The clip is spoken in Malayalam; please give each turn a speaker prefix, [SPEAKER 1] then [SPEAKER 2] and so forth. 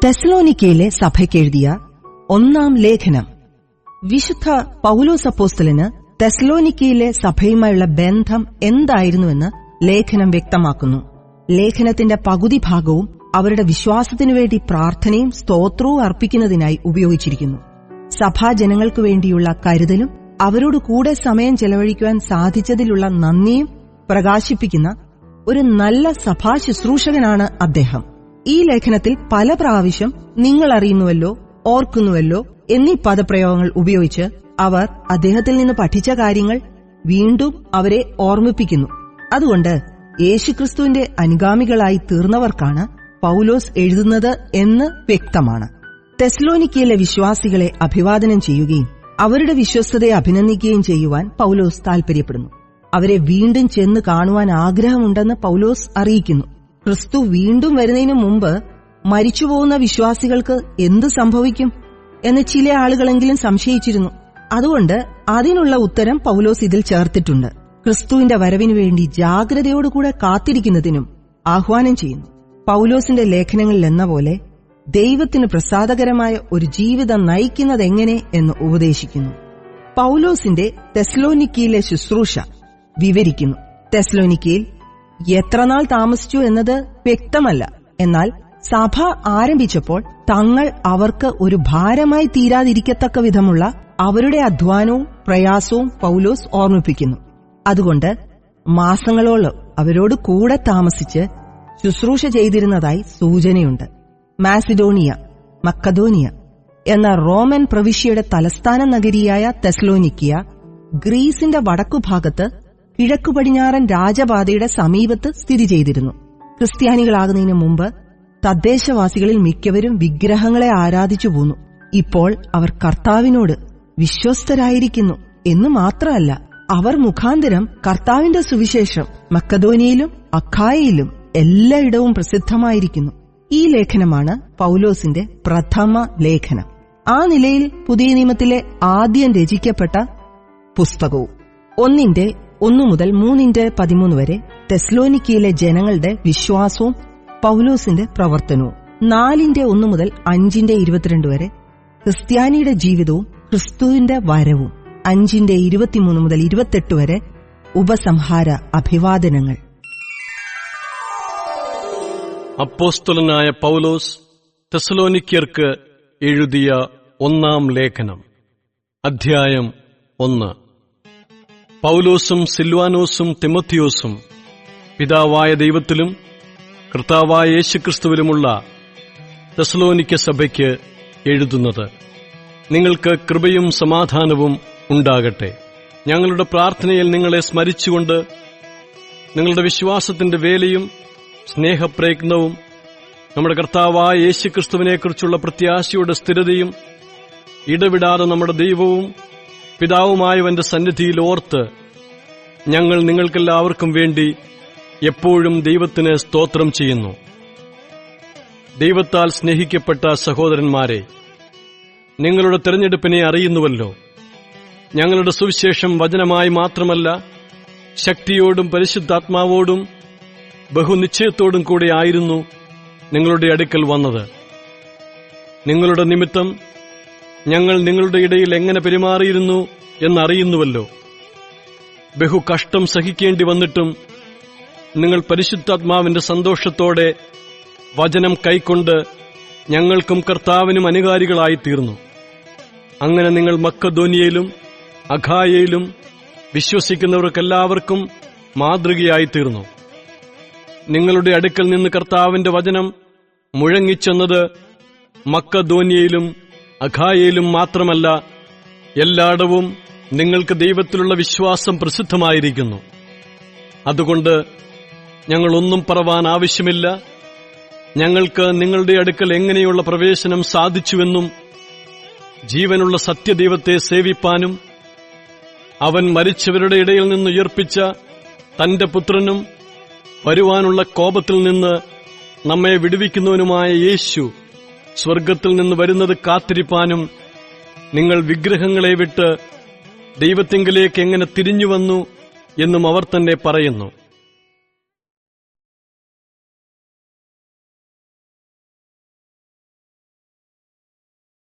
[SPEAKER 1] തെസ്സലോനിക്കയിലെ സഭയ്ക്കെഴുതിയ ഒന്നാം ലേഖനം. വിശുദ്ധ പൗലോസ് അപ്പോസ്തലന് തെസ്സലോനിക്കയിലെ സഭയുമായുള്ള ബന്ധം എന്തായിരുന്നുവെന്ന് ലേഖനം വ്യക്തമാക്കുന്നു. ലേഖനത്തിന്റെ പകുതി ഭാഗവും അവരുടെ വിശ്വാസത്തിനുവേണ്ടി പ്രാർത്ഥനയും സ്തോത്രവും അർപ്പിക്കുന്നതിനായി ഉപയോഗിച്ചിരിക്കുന്നു. സഭാജനങ്ങൾക്കു വേണ്ടിയുള്ള കരുതലും അവരോട് കൂടെ സമയം ചെലവഴിക്കുവാൻ സാധിച്ചതിലുള്ള നന്ദിയും പ്രകാശിപ്പിക്കുന്ന ഒരു നല്ല സഭാ ശുശ്രൂഷകനാണ് അദ്ദേഹം. ഈ ലേഖനത്തിൽ പല പ്രാവശ്യം നിങ്ങൾ അറിയുന്നുവല്ലോ, ഓർക്കുന്നുവല്ലോ എന്നീ പദപ്രയോഗങ്ങൾ ഉപയോഗിച്ച് അവർ അദ്ദേഹത്തിൽ നിന്ന് പഠിച്ച കാര്യങ്ങൾ വീണ്ടും അവരെ ഓർമ്മിപ്പിക്കുന്നു. അതുകൊണ്ട് യേശുക്രിസ്തുവിന്റെ അനുഗാമികളായി തീർന്നവർക്കാണ് പൗലോസ് എഴുതുന്നത് എന്ന് വ്യക്തമാണ്. തെസ്സലോനിക്കയിലെ വിശ്വാസികളെ അഭിവാദനം ചെയ്യുകയും അവരുടെ വിശ്വസ്തതയെ അഭിനന്ദിക്കുകയും ചെയ്യുവാൻ പൗലോസ് താൽപര്യപ്പെടുന്നു. അവരെ വീണ്ടും ചെന്ന് കാണുവാൻ ആഗ്രഹമുണ്ടെന്ന് പൗലോസ് അറിയിക്കുന്നു. ക്രിസ്തു വീണ്ടും വരുന്നതിനു മുമ്പ് മരിച്ചുപോകുന്ന വിശ്വാസികൾക്ക് എന്ത് സംഭവിക്കും എന്ന് ചില ആളുകളെങ്കിലും സംശയിച്ചിരുന്നു. അതുകൊണ്ട് അതിനുള്ള ഉത്തരം പൗലോസ് ഇതിൽ ചേർത്തിട്ടുണ്ട്. ക്രിസ്തുവിന്റെ വരവിനു വേണ്ടി ജാഗ്രതയോടുകൂടെ കാത്തിരിക്കുന്നതിനും ആഹ്വാനം ചെയ്യുന്നു. പൗലോസിന്റെ ലേഖനങ്ങളിൽ എന്ന പോലെ ദൈവത്തിന് പ്രസാദകരമായ ഒരു ജീവിതം നയിക്കുന്നതെങ്ങനെ എന്ന് ഉപദേശിക്കുന്നു. പൗലോസിന്റെ തെസ്സലോനിക്കയിലെ ശുശ്രൂഷ വിവരിക്കുന്നു. തെസ്സലോനിക്കയിൽ എത്രനാൾ താമസിച്ചു എന്നത് വ്യക്തമല്ല. എന്നാൽ സഭ ആരംഭിച്ചപ്പോൾ തങ്ങൾ അവർക്ക് ഒരു ഭാരമായി തീരാതിരിക്കത്തക്ക വിധമുള്ള അവരുടെ അധ്വാനവും പ്രയാസവും പൗലോസ് ഓർമ്മിപ്പിക്കുന്നു. അതുകൊണ്ട് മാസങ്ങളോളം അവരോട് കൂടെ താമസിച്ച് ശുശ്രൂഷ ചെയ്തിരുന്നതായി സൂചനയുണ്ട്. മാസിഡോണിയ, മക്കദോനിയ എന്ന റോമൻ പ്രവിശ്യയുടെ തലസ്ഥാന നഗരിയായ തെസ്സലോനിക്കിയ ഗ്രീസിന്റെ വടക്കുഭാഗത്ത് കിഴക്കു പടിഞ്ഞാറൻ രാജപാതയുടെ സമീപത്ത് സ്ഥിതി ചെയ്തിരുന്നു. ക്രിസ്ത്യാനികളാകുന്നതിന് മുമ്പ് തദ്ദേശവാസികളിൽ മിക്കവരും വിഗ്രഹങ്ങളെ ആരാധിച്ചു പോന്നു. ഇപ്പോൾ അവർ കർത്താവിനോട് വിശ്വസ്തരായിരിക്കുന്നു എന്ന് മാത്രമല്ല, അവർ മുഖാന്തരം കർത്താവിന്റെ സുവിശേഷം മക്കദോനിയയിലും അഖായയിലും എല്ലായിടവും പ്രസിദ്ധമായിരിക്കുന്നു. ഈ ലേഖനമാണ് പൗലോസിന്റെ പ്രഥമ ലേഖനം. ആ നിലയിൽ പുതിയ നിയമത്തിലെ ആദ്യം രചിക്കപ്പെട്ട പുസ്തകവും 1:1-3:13 വരെ തെസ്സലോനിക്കയിലെ ജനങ്ങളുടെ വിശ്വാസവും പൗലോസിന്റെ പ്രവർത്തനവും, 4:1-5:22 വരെ ക്രിസ്ത്യാനിയുടെ ജീവിതവും ക്രിസ്തുവിന്റെ വരവും, 5:23-28 വരെ ഉപസംഹാര അഭിവാദനങ്ങൾ.
[SPEAKER 2] അപ്പോസ്തലനായ പൗലോസ് തെസ്സലോനിക്യർക്ക് എഴുതിയ ഒന്നാം ലേഖനം. അധ്യായം 1. പൗലോസും സിൽവാനോസും തിമോത്തിയോസും പിതാവായ ദൈവത്തിലും കർത്താവായ യേശുക്രിസ്തുവിലുമുള്ള തെസ്സലോനിക്യ സഭയ്ക്ക് എഴുതുന്നത്. നിങ്ങൾക്ക് കൃപയും സമാധാനവും ഉണ്ടാകട്ടെ. ഞങ്ങളുടെ പ്രാർത്ഥനയിൽ നിങ്ങളെ സ്മരിച്ചുകൊണ്ട് നിങ്ങളുടെ വിശ്വാസത്തിന്റെ വേലയും സ്നേഹപ്രയത്നവും നമ്മുടെ കർത്താവായ യേശുക്രിസ്തുവിനെക്കുറിച്ചുള്ള പ്രത്യാശയുടെ സ്ഥിരതയും ഇടവിടാതെ നമ്മുടെ ദൈവവും പിതാവുമായവന്റെ സന്നിധിയിൽ ഓർത്ത് ഞങ്ങൾ നിങ്ങൾക്കെല്ലാവർക്കും വേണ്ടി എപ്പോഴും ദൈവത്തിന് സ്തോത്രം ചെയ്യുന്നു. ദൈവത്താൽ സ്നേഹിക്കപ്പെട്ട സഹോദരന്മാരെ, നിങ്ങളുടെ തെരഞ്ഞെടുപ്പിനെ അറിയുന്നുവല്ലോ. ഞങ്ങളുടെ സുവിശേഷം വചനമായി മാത്രമല്ല, ശക്തിയോടും പരിശുദ്ധാത്മാവോടും ബഹുനിശ്ചയത്തോടും കൂടെ ആയിരുന്നു നിങ്ങളുടെ അടുക്കൽ വന്നത്. നിങ്ങളുടെ നിമിത്തം ഞങ്ങൾ നിങ്ങളുടെ ഇടയിൽ എങ്ങനെ പെരുമാറിയിരുന്നു എന്നറിയുന്നുവല്ലോ. ബഹു കഷ്ടം സഹിക്കേണ്ടി വന്നിട്ടും നിങ്ങൾ പരിശുദ്ധാത്മാവിന്റെ സന്തോഷത്തോടെ വചനം കൈക്കൊണ്ട് ഞങ്ങൾക്കും കർത്താവിനും അനുകാരികളായിത്തീർന്നു. അങ്ങനെ നിങ്ങൾ മക്കദോനിയയിലും അഖായയിലും വിശ്വസിക്കുന്നവർക്കെല്ലാവർക്കും മാതൃകയായിത്തീർന്നു. നിങ്ങളുടെ അടുക്കൽ നിന്ന് കർത്താവിന്റെ വചനം മുഴങ്ങിച്ചെന്നത് മക്കദോനിയയിലും അഖായയിലും മാത്രമല്ല, എല്ലായിടവും നിങ്ങൾക്ക് ദൈവത്തിലുള്ള വിശ്വാസം പ്രസിദ്ധമായിരിക്കുന്നു. അതുകൊണ്ട് ഞങ്ങളൊന്നും പറവാൻ ആവശ്യമില്ല. ഞങ്ങൾക്ക് നിങ്ങളുടെ അടുക്കൽ എങ്ങനെയുള്ള പ്രവേശനം സാധിച്ചുവെന്നും ജീവനുള്ള സത്യദൈവത്തെ സേവിപ്പാനും അവൻ മരിച്ചവരുടെ ഇടയിൽ നിന്ന് ഉയർപ്പിച്ച തന്റെ പുത്രനും വരുവാനുള്ള കോപത്തിൽ നിന്ന് നമ്മെ വിടുവിക്കുന്നവനുമായ യേശു സ്വർഗ്ഗത്തിൽ നിന്ന് വരുന്നത് കാത്തിരിപ്പാനും നിങ്ങൾ വിഗ്രഹങ്ങളെ വിട്ട് ദൈവത്തിങ്കലേക്ക് എങ്ങനെ തിരിഞ്ഞുവന്നു എന്നും അവർ തന്നെ പറയുന്നു.